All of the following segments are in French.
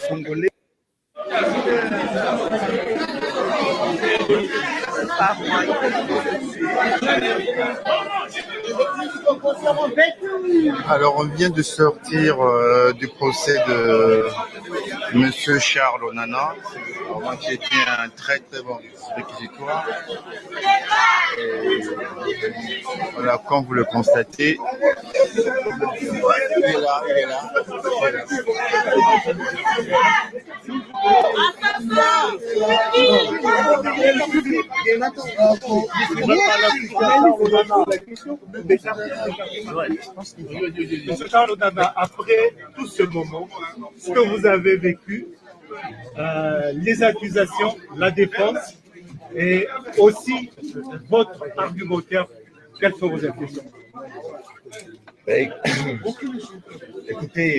Congolais. Alors, on vient de sortir du procès de Monsieur Charles Onana, qui était un très très bon réquisitoire. Et voilà, comme vous le constatez, il est là, il est là. Monsieur Charles Onana, après tout ce moment, ce que vous avez vécu, les accusations, la défense et aussi votre argumentaire, quelles sont vos impressions? Écoutez,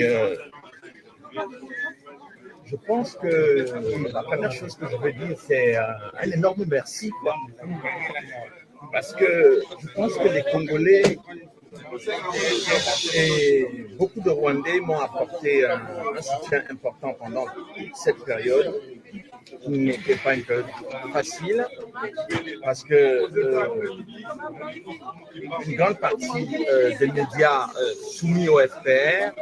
je pense que la première chose que je veux dire, c'est un énorme merci, quoi. Parce que je pense que les Congolais et beaucoup de Rwandais m'ont apporté un soutien important pendant toute cette période, qui n'était pas une période facile, parce que une grande partie des médias soumis au FPR,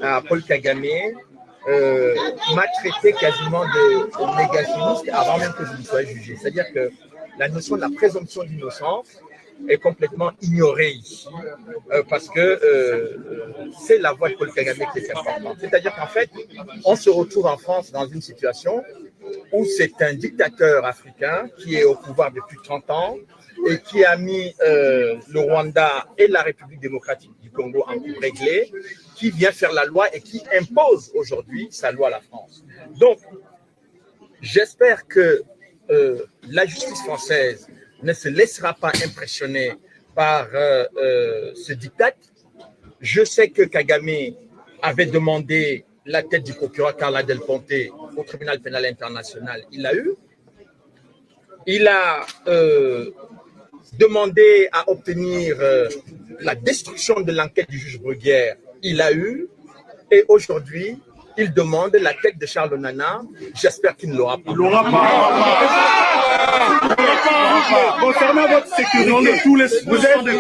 à Paul Kagame, m'a traité quasiment de négationniste avant même que je ne sois jugé. C'est-à-dire que la notion de la présomption d'innocence est complètement ignorée ici, parce que c'est la voix de Paul Kagame qui est importante. C'est-à-dire qu'en fait, on se retrouve en France dans une situation où c'est un dictateur africain qui est au pouvoir depuis 30 ans et qui a mis le Rwanda et la République démocratique du Congo en coupe réglée, qui vient faire la loi et qui impose aujourd'hui sa loi à la France. Donc, j'espère que la justice française ne se laissera pas impressionner par ce diktat. Je sais que Kagame avait demandé la tête du procureur Carla Del Ponte au tribunal pénal international. Il l'a eu. Il a demandé à obtenir la destruction de l'enquête du juge Bruguière. Il l'a eu. Et aujourd'hui, il demande la tête de Charles Onana. J'espère qu'il ne l'aura pas. Il l'aura pas. Concernant votre sécurité, vous êtes des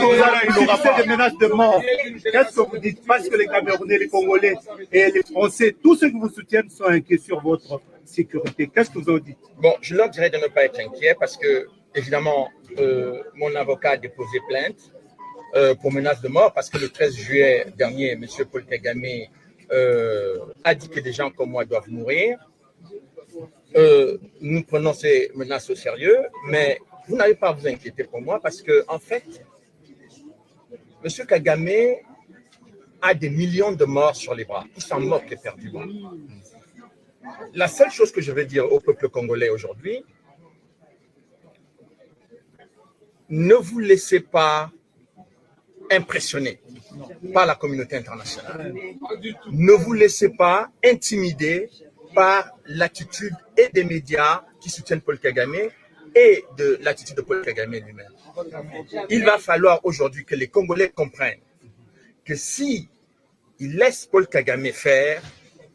menaces de mort. Qu'est-ce que vous dites? Parce que les Camerounais, les Congolais et les Français, tous ceux qui vous soutiennent sont inquiets sur votre sécurité. Qu'est-ce que vous dites? Bon, je leur dirais de ne pas être inquiet parce que, évidemment, mon avocat a déposé plainte pour menace de mort parce que le 13 juillet dernier, M. Paul Kagame a dit que des gens comme moi doivent mourir. Nous prenons ces menaces au sérieux, mais vous n'avez pas à vous inquiéter pour moi parce que, en fait, M. Kagame a des millions de morts sur les bras. Il s'en moque éperdument. La seule chose que je veux dire au peuple congolais aujourd'hui, ne vous laissez pas impressionner par la communauté internationale. Ne vous laissez pas intimider par l'attitude et des médias qui soutiennent Paul Kagame et de l'attitude de Paul Kagame lui-même. Il va falloir aujourd'hui que les Congolais comprennent que si ils laissent Paul Kagame faire,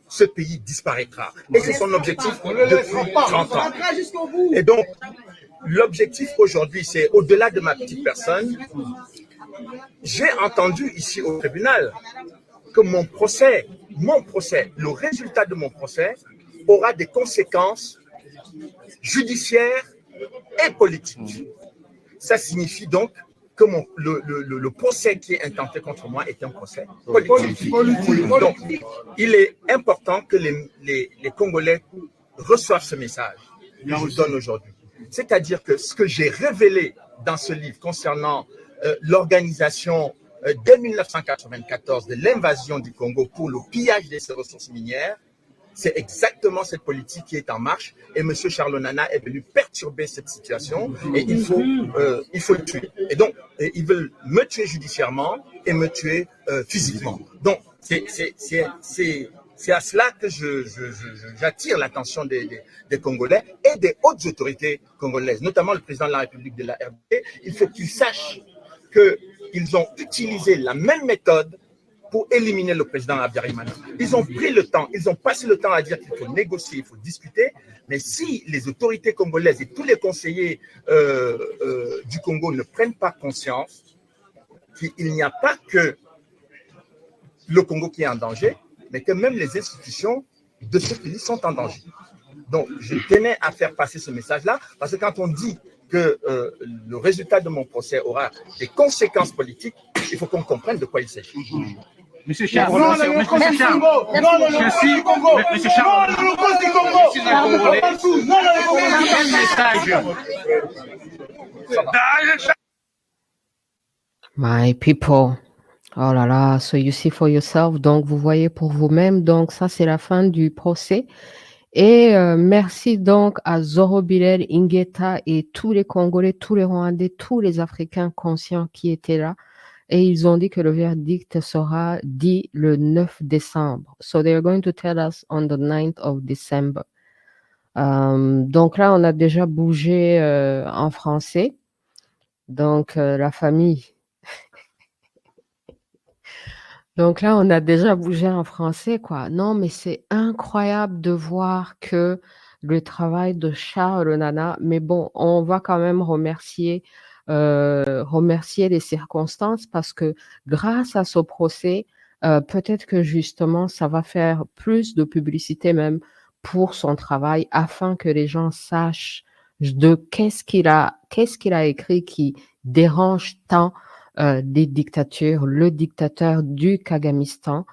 ce pays disparaîtra. Et c'est son objectif depuis 30 ans. Et donc, l'objectif aujourd'hui, c'est au-delà de ma petite personne. J'ai entendu ici au tribunal que mon procès, le résultat de mon procès aura des conséquences judiciaires et politiques. Ça signifie donc que le procès qui est intenté contre moi est un procès politique. Donc, il est important que les Congolais reçoivent ce message que je vous donne aujourd'hui. C'est-à-dire que ce que j'ai révélé dans ce livre concernant l'organisation dès 1994 de l'invasion du Congo pour le pillage de ses ressources minières, c'est exactement cette politique qui est en marche et M. Charles Onana est venu perturber cette situation et il faut le tuer. Et donc, ils veulent me tuer judiciairement et me tuer physiquement. Donc, c'est à cela que j'attire l'attention des Congolais et des hautes autorités congolaises, notamment le président de la République de la RDC. Il faut qu'ils sachent qu'ils ont utilisé la même méthode pour éliminer le président Habyarimana. Ils ont pris le temps, ils ont passé le temps à dire qu'il faut négocier, il faut discuter, mais si les autorités congolaises et tous les conseillers du Congo ne prennent pas conscience qu'il n'y a pas que le Congo qui est en danger, mais que même les institutions de ce pays sont en danger. Donc, je tenais à faire passer ce message-là, parce que quand on dit que le résultat de mon procès aura des conséquences politiques, il faut qu'on comprenne de quoi il s'agit. Monsieur Charles, Non, le logo du Congo. Non, le logo du Congo. Monsieur Charles, Non, le logo du Congo. je suis un Congolais. Non, le logo du Quel message? My people. Oh là là, so you see for yourself. Donc, vous voyez pour vous-même. Donc, ça, c'est la fin du procès. Et merci donc à Zoro Bilel, Ingeta et tous les Congolais, tous les Rwandais, tous les Africains conscients qui étaient là. Et ils ont dit que le verdict sera dit le 9 décembre. So they're going to tell us on the 9th of December. Donc là, on a déjà bougé en français. Donc, la famille. Donc là, on a déjà bougé en français, quoi. Non, mais c'est incroyable de voir que le travail de Charles Nana, mais bon, on va quand même remercier les circonstances parce que grâce à ce procès, peut-être que justement, ça va faire plus de publicité même pour son travail afin que les gens sachent de qu'est-ce qu'il a écrit qui dérange tant des dictatures, le dictateur du Kagamistan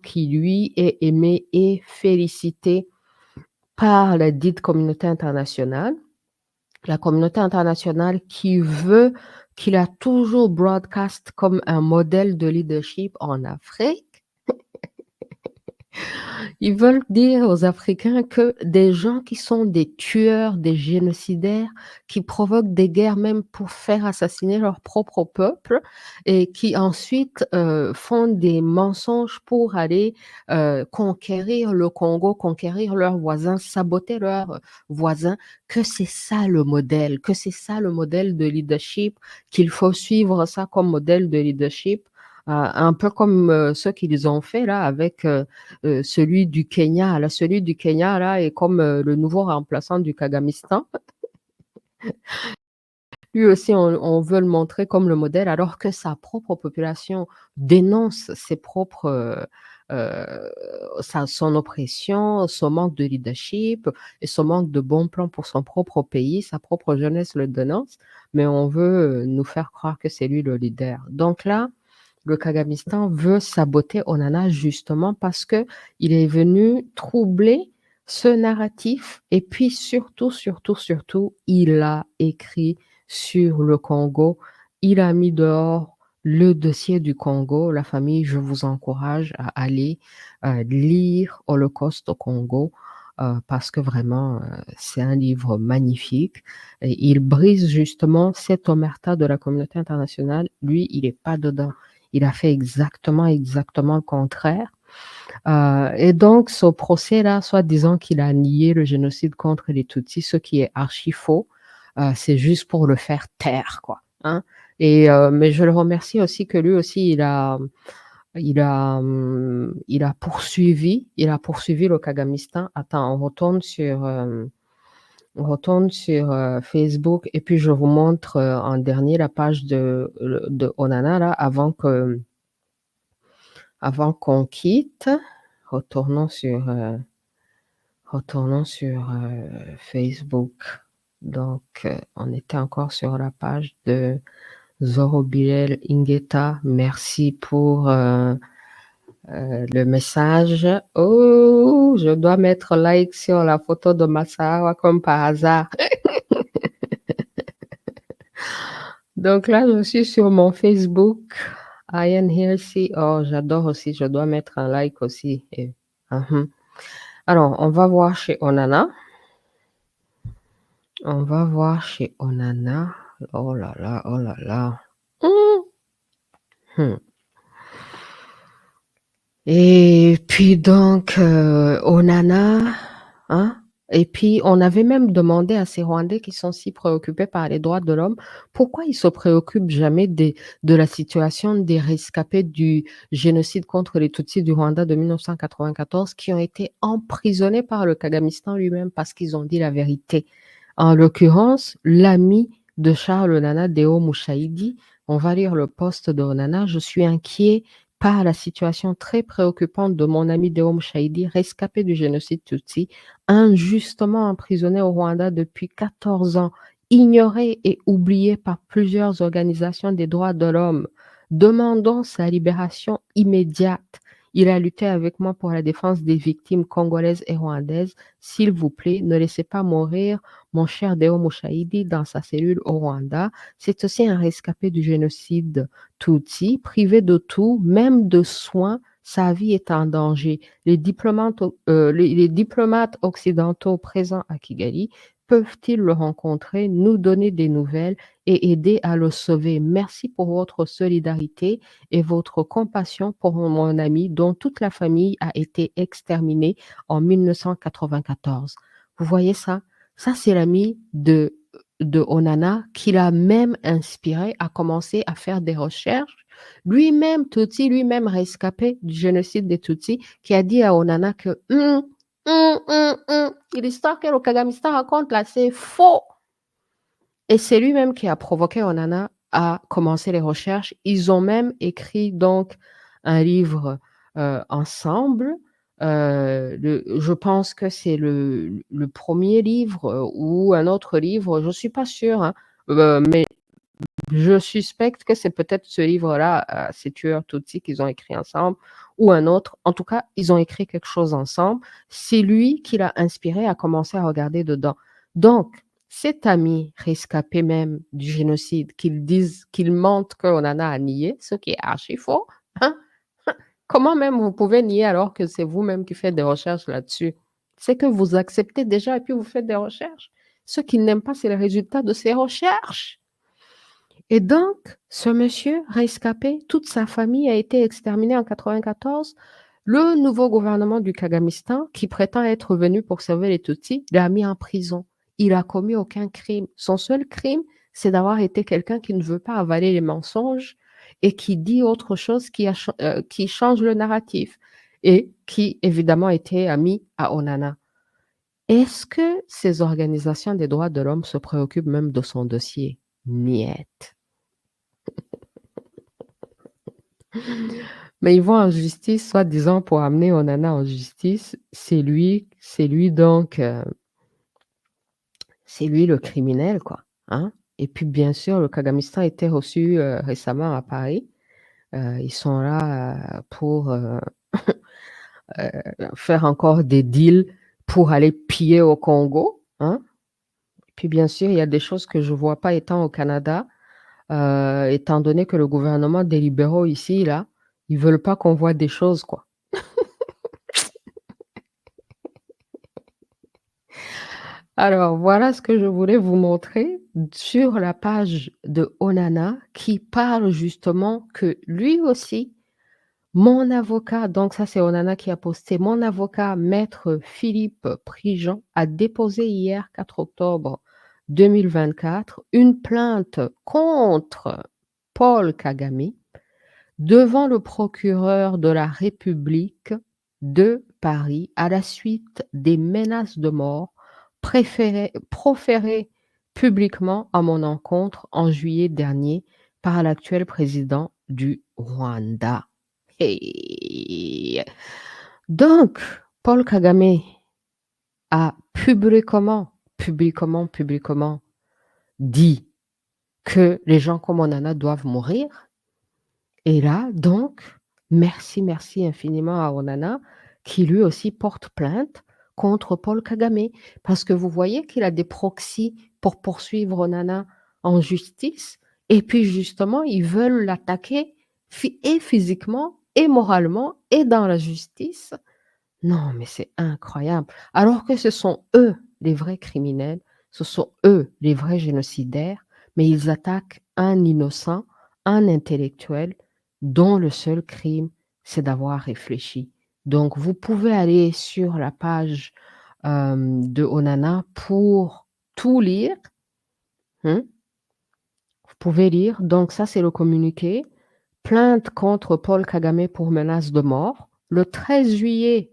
qui lui est aimé et félicité par la dite communauté internationale, la communauté internationale qui a toujours broadcast comme un modèle de leadership en Afrique. Ils veulent dire aux Africains que des gens qui sont des tueurs, des génocidaires, qui provoquent des guerres même pour faire assassiner leur propre peuple et qui ensuite font des mensonges pour aller conquérir le Congo, conquérir leurs voisins, saboter leurs voisins, que c'est ça le modèle, de leadership, qu'il faut suivre ça comme modèle de leadership. Un peu comme ce qu'ils ont fait là avec celui du Kenya. Là, celui du Kenya là est comme le nouveau remplaçant du Kagamistan. Lui aussi, on veut le montrer comme le modèle, alors que sa propre population dénonce son oppression, son manque de leadership et son manque de bons plans pour son propre pays. Sa propre jeunesse le dénonce, mais on veut nous faire croire que c'est lui le leader. Donc là, le Kagamistan veut saboter Onana justement parce que il est venu troubler ce narratif et puis surtout, il a écrit sur le Congo. Il a mis dehors le dossier du Congo. La famille, je vous encourage à aller lire Holocauste au Congo parce que vraiment, c'est un livre magnifique. Et il brise justement cette omerta de la communauté internationale. Lui, il n'est pas dedans. Il a fait exactement le contraire. Et donc, ce procès-là, soit disant qu'il a nié le génocide contre les Tutsis, ce qui est archi faux, c'est juste pour le faire taire, quoi. Hein? Et mais je le remercie aussi que lui aussi, il a poursuivi le Kagamistan. Attends, on retourne sur Facebook et puis je vous montre en dernier la page de Onana là, avant qu'on quitte. Retournons sur Facebook. Donc, on était encore sur la page de Zoro Bilel Ingeta. Merci pour le message. Oh, je dois mettre like sur la photo de Massawa comme par hasard. Donc là, je suis sur mon Facebook. Ian Hersey. Oh, j'adore aussi. Je dois mettre un like aussi. Alors, on va voir chez Onana. Oh là là. Et puis donc, Onana, hein? Et puis, on avait même demandé à ces Rwandais qui sont si préoccupés par les droits de l'homme, pourquoi ils se préoccupent jamais de la situation des rescapés du génocide contre les Tutsis du Rwanda de 1994 qui ont été emprisonnés par le Kagamistan lui-même parce qu'ils ont dit la vérité. En l'occurrence, l'ami de Charles Nana, Deo Mouchaïdi, on va lire le post de Nana, je suis inquiet par la situation très préoccupante de mon ami Deo Mouchaïdi, rescapé du génocide Tutsi, injustement emprisonné au Rwanda depuis 14 ans, ignoré et oublié par plusieurs organisations des droits de l'homme. Demandons sa libération immédiate. Il a lutté avec moi pour la défense des victimes congolaises et rwandaises. S'il vous plaît, ne laissez pas mourir mon cher Deo Mouchaïdi dans sa cellule au Rwanda. C'est aussi un rescapé du génocide Tutsi, privé de tout, même de soins. Sa vie est en danger. Les diplomates occidentaux présents à Kigali peuvent-ils le rencontrer, nous donner des nouvelles et aider à le sauver? Merci pour votre solidarité et votre compassion pour mon ami dont toute la famille a été exterminée en 1994. Vous voyez ça? Ça, c'est l'ami de Onana qui l'a même inspiré à commencer à faire des recherches. Lui-même, Tutsi, lui-même rescapé du génocide des Tutsis, qui a dit à Onana que l'histoire que le Kagamistan raconte là, c'est faux. Et c'est lui-même qui a provoqué Onana à commencer les recherches. Ils ont même écrit donc un livre ensemble. Je pense que c'est le premier livre ou un autre livre, je ne suis pas sûre, hein, mais je suspecte que c'est peut-être ce livre-là, ces tueurs Tutsis qu'ils ont écrit ensemble, ou un autre. En tout cas, ils ont écrit quelque chose ensemble. C'est lui qui l'a inspiré à commencer à regarder dedans. Donc, cet ami rescapé même du génocide, qu'il mentent qu'on en a à nier, ce qui est archi faux, hein? Comment même vous pouvez nier alors que c'est vous-même qui faites des recherches là-dessus? C'est que vous acceptez déjà et puis vous faites des recherches. Ce qu'ils n'aiment pas, c'est le résultat de ces recherches. Et donc, ce monsieur rescapé, toute sa famille a été exterminée en 1994. Le nouveau gouvernement du Kagamistan, qui prétend être venu pour sauver les Tutsis, l'a mis en prison. Il n'a commis aucun crime. Son seul crime, c'est d'avoir été quelqu'un qui ne veut pas avaler les mensonges et qui dit autre chose qui change le narratif et qui, évidemment, était ami à Onana. Est-ce que ces organisations des droits de l'homme se préoccupent même de son dossier? Niet. Mais ils vont en justice, soi-disant, pour amener Onana en justice. C'est lui donc, c'est lui le criminel, quoi. Hein? Et puis, bien sûr, le Kagamistan était reçu récemment à Paris. Ils sont là pour faire encore des deals pour aller piller au Congo. Hein? Puis, bien sûr, il y a des choses que je ne vois pas étant au Canada, étant donné que le gouvernement des libéraux ici, là, ils ne veulent pas qu'on voit des choses, quoi. Alors, voilà ce que je voulais vous montrer sur la page de Onana qui parle justement que lui aussi, mon avocat, donc ça c'est Onana qui a posté, mon avocat, maître Philippe Prigent, a déposé hier 4 octobre 2024 une plainte contre Paul Kagame devant le procureur de la République de Paris à la suite des menaces de mort proférées publiquement à mon encontre en juillet dernier par l'actuel président du Rwanda. Hey. Donc, Paul Kagame a publiquement dit que les gens comme Onana doivent mourir. Et là, donc, merci infiniment à Onana, qui lui aussi porte plainte contre Paul Kagame. Parce que vous voyez qu'il a des proxys pour poursuivre Onana en justice. Et puis, justement, ils veulent l'attaquer et physiquement, et moralement, et dans la justice. Non, mais c'est incroyable. Alors que ce sont eux les vrais criminels, ce sont eux les vrais génocidaires, mais ils attaquent un innocent, un intellectuel, dont le seul crime, c'est d'avoir réfléchi. Donc, vous pouvez aller sur la page de Onana pour tout lire. Vous pouvez lire. Donc ça, c'est le communiqué. Plainte contre Paul Kagame pour menace de mort. Le 13 juillet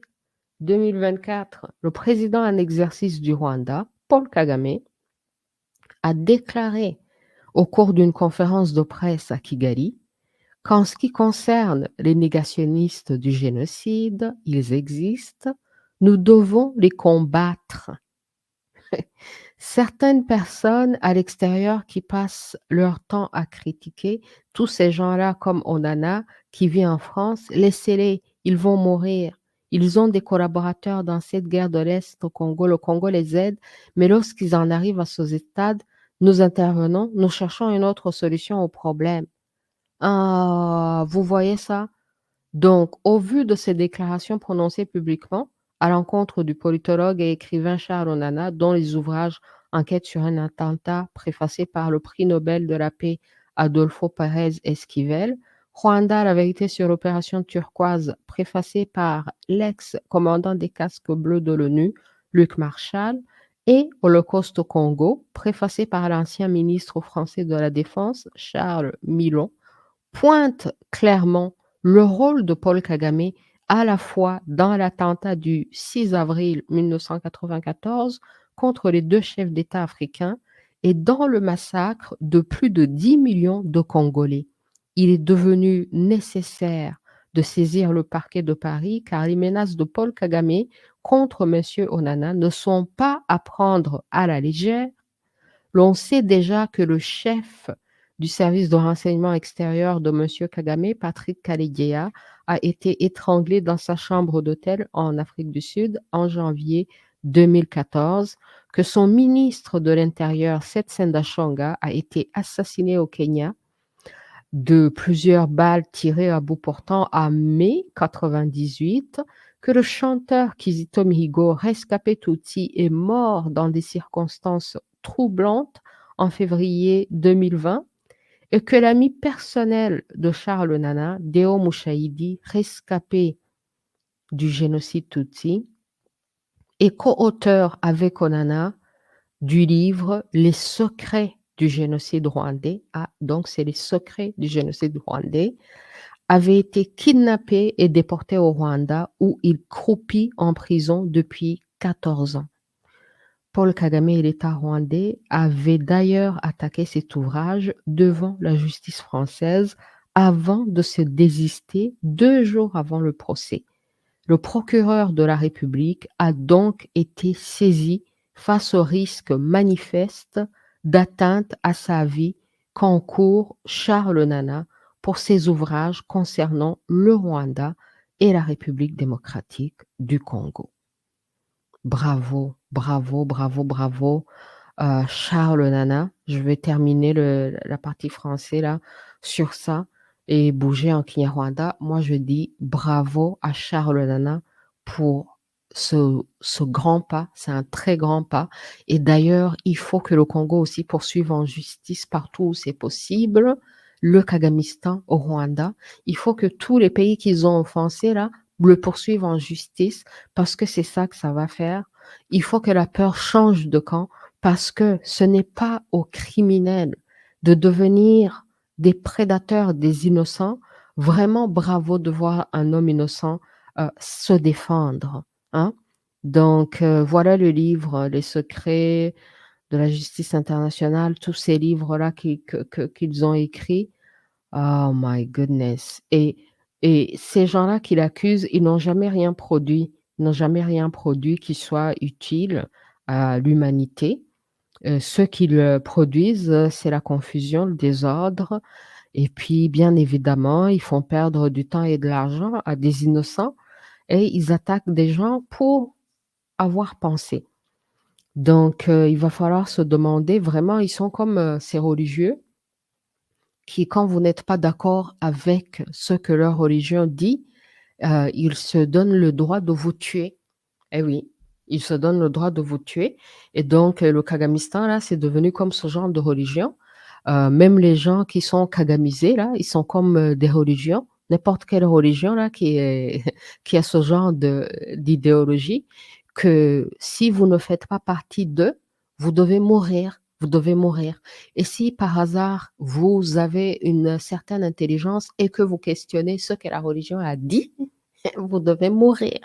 2024, le président en exercice du Rwanda, Paul Kagame, a déclaré au cours d'une conférence de presse à Kigali qu'en ce qui concerne les négationnistes du génocide, ils existent, nous devons les combattre. Certaines personnes à l'extérieur qui passent leur temps à critiquer tous ces gens-là comme Onana qui vit en France, laissez-les, ils vont mourir. Ils ont des collaborateurs dans cette guerre de l'Est au Congo. Le Congo les aide, mais lorsqu'ils en arrivent à ce stade, nous intervenons, nous cherchons une autre solution au problème. Ah, vous voyez ça? Donc, au vu de ces déclarations prononcées publiquement à l'encontre du politologue et écrivain Charles Onana, dont les ouvrages Enquête sur un attentat préfacé par le prix Nobel de la paix Adolfo Pérez Esquivel, Rwanda, la vérité sur l'opération turquoise préfacé par l'ex-commandant des casques bleus de l'ONU, Luc Marshall, et Holocauste au Congo, préfacé par l'ancien ministre français de la Défense, Charles Milon, pointe clairement le rôle de Paul Kagame à la fois dans l'attentat du 6 avril 1994 contre les deux chefs d'État africains et dans le massacre de plus de 10 millions de Congolais. Il est devenu nécessaire de saisir le parquet de Paris car les menaces de Paul Kagame contre M. Onana ne sont pas à prendre à la légère. L'on sait déjà que le chef du service de renseignement extérieur de M. Kagame, Patrick Karegeya, a été étranglé dans sa chambre d'hôtel en Afrique du Sud en janvier 2014, que son ministre de l'Intérieur, Seth Sendashonga, a été assassiné au Kenya de plusieurs balles tirées à bout portant en mai 1998, que le chanteur Kizito Mihigo, rescapé Tutsi, est mort dans des circonstances troublantes en février 2020 et que l'ami personnel de Charles Onana, Deo Mushahidi, rescapé du génocide Tutsi, est co-auteur avec Onana du livre Les secrets du génocide rwandais. Ah, donc c'est les secrets du génocide rwandais, avait été kidnappé et déporté au Rwanda où il croupit en prison depuis 14 ans. Paul Kagame et l'État rwandais avaient d'ailleurs attaqué cet ouvrage devant la justice française avant de se désister 2 jours avant le procès. Le procureur de la République a donc été saisi face au risque manifeste d'atteinte à sa vie qu'encourt Charles Onana pour ses ouvrages concernant le Rwanda et la République démocratique du Congo. Bravo, bravo, bravo, bravo, Charles Onana. Je vais terminer la partie français là sur ça et bouger en Kinyarwanda. Moi, je dis bravo à Charles Onana pour ce grand pas. C'est un très grand pas. Et d'ailleurs, il faut que le Congo aussi poursuive en justice partout où c'est possible. Le Kagamistan au Rwanda. Il faut que tous les pays qu'ils ont offensés là le poursuivent en justice parce que c'est ça que ça va faire. Il faut que la peur change de camp parce que ce n'est pas aux criminels de devenir des prédateurs des innocents. Vraiment bravo de voir un homme innocent se défendre. Hein? Donc voilà le livre, Les secrets de la justice internationale, tous ces livres-là qu'ils ont écrits. Oh my goodness. Et ces gens-là qui l'accusent, ils n'ont jamais rien produit. Ils n'ont jamais rien produit qui soit utile à l'humanité. Ceux qui le produisent, c'est la confusion, le désordre. Et puis, bien évidemment, ils font perdre du temps et de l'argent à des innocents et ils attaquent des gens pour avoir pensé. Donc, il va falloir se demander, vraiment, ils sont comme ces religieux qui, quand vous n'êtes pas d'accord avec ce que leur religion dit, ils se donnent le droit de vous tuer. Eh oui, ils se donnent le droit de vous tuer. Et donc, le Kagamistan, là, c'est devenu comme ce genre de religion. Même les gens qui sont kagamisés, là, ils sont comme des religions. N'importe quelle religion, là, qui a ce genre d'idéologie. que si vous ne faites pas partie d'eux, vous devez mourir. Vous devez mourir. Et si par hasard, vous avez une certaine intelligence et que vous questionnez ce que la religion a dit, vous devez mourir.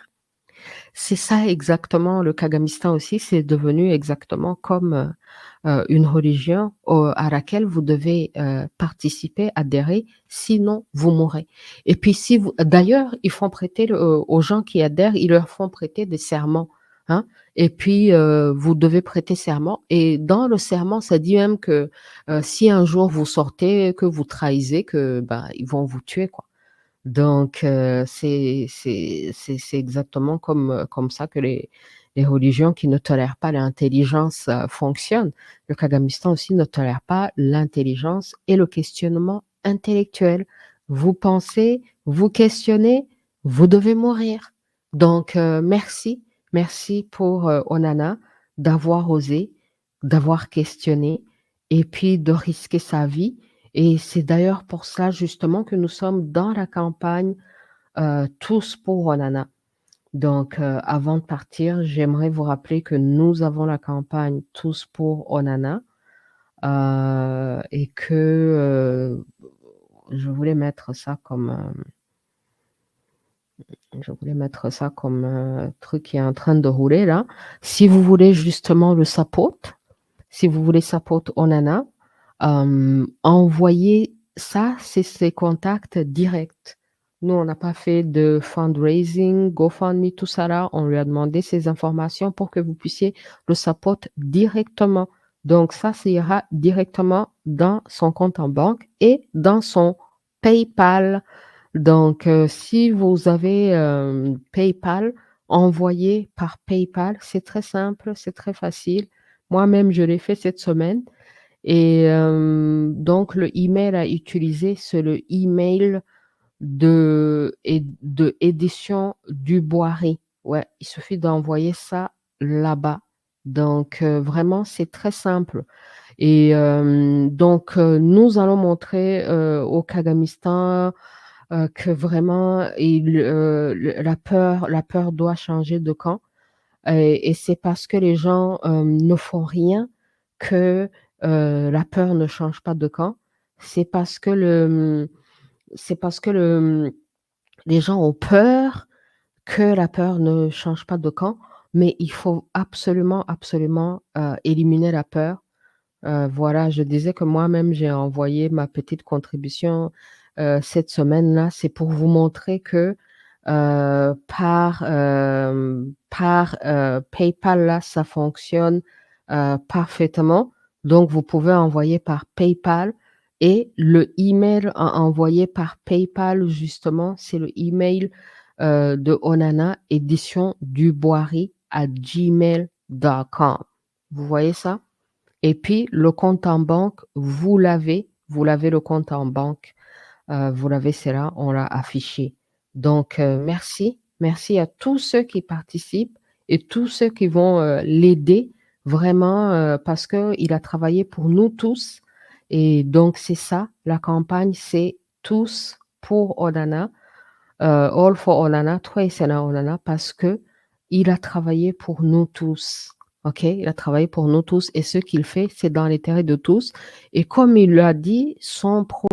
C'est ça exactement, le Kagamistan aussi, c'est devenu exactement comme une religion à laquelle vous devez participer, adhérer, sinon vous mourrez. Et puis si vous, d'ailleurs, ils font prêter aux gens qui adhèrent, ils leur font prêter des serments. Hein? Et puis vous devez prêter serment. Et dans le serment, ça dit même que si un jour vous sortez, que vous trahissez, que ils vont vous tuer, quoi. Donc, c'est exactement comme ça que les religions qui ne tolèrent pas l'intelligence fonctionnent. Le Kagamistan aussi ne tolère pas l'intelligence et le questionnement intellectuel. Vous pensez, vous questionnez, vous devez mourir. Donc, merci pour Onana d'avoir osé, d'avoir questionné et puis de risquer sa vie. Et c'est d'ailleurs pour ça justement que nous sommes dans la campagne Tous pour Onana. Donc, avant de partir, j'aimerais vous rappeler que nous avons la campagne Tous pour Onana et que je voulais mettre ça comme truc qui est en train de rouler là. Si vous voulez justement le support, si vous voulez support Onana, envoyez ça, c'est ses contacts directs. Nous, on n'a pas fait de fundraising, GoFundMe, tout ça là. On lui a demandé ces informations pour que vous puissiez le support directement. Donc, ça ira directement dans son compte en banque et dans son PayPal. Donc, si vous avez PayPal, envoyez par PayPal. C'est très simple, c'est très facile. Moi-même, je l'ai fait cette semaine. Et donc, le email à utiliser, c'est le email de édition du Boiry. Ouais, il suffit d'envoyer ça là-bas. Donc, vraiment, c'est très simple. Et donc, nous allons montrer au Kagamistan que vraiment, la peur doit changer de camp. Et c'est parce que les gens ne font rien que la peur ne change pas de camp. C'est parce que les gens ont peur que la peur ne change pas de camp. Mais il faut absolument, absolument éliminer la peur. Voilà, je disais que moi-même, j'ai envoyé ma petite contribution cette semaine-là. C'est pour vous montrer que par PayPal, là, ça fonctionne parfaitement. Donc, vous pouvez envoyer par PayPal et le email à envoyer par PayPal, justement, c'est le email de Onana, édition duboiry @gmail.com. Vous voyez ça? Et puis, le compte en banque, vous l'avez le compte en banque. Vous l'avez, c'est là, on l'a affiché. Donc, merci à tous ceux qui participent et tous ceux qui vont l'aider vraiment parce qu'il a travaillé pour nous tous. Et donc, c'est ça, la campagne, c'est Tous pour Onana, All for Onana, Twaisena Onana, parce que il a travaillé pour nous tous. OK? Il a travaillé pour nous tous et ce qu'il fait, c'est dans l'intérêt de tous. Et comme il l'a dit, son procès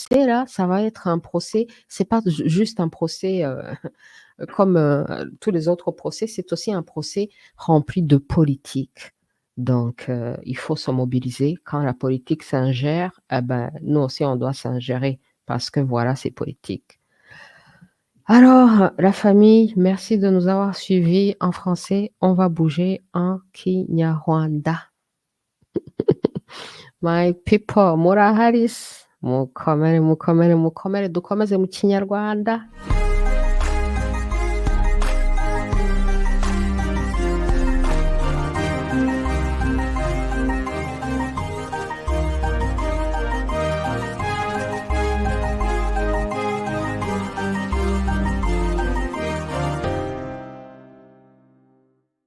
là, ça va être un procès, c'est pas juste un procès comme tous les autres procès, c'est aussi un procès rempli de politique. Donc, il faut se mobiliser. Quand la politique s'ingère, nous aussi, on doit s'ingérer parce que voilà, c'est politique. Alors, la famille, merci de nous avoir suivis en français. On va bouger en Kinyarwanda. My people, muraharis, mukomere, dukomeze mu Kinyarwanda.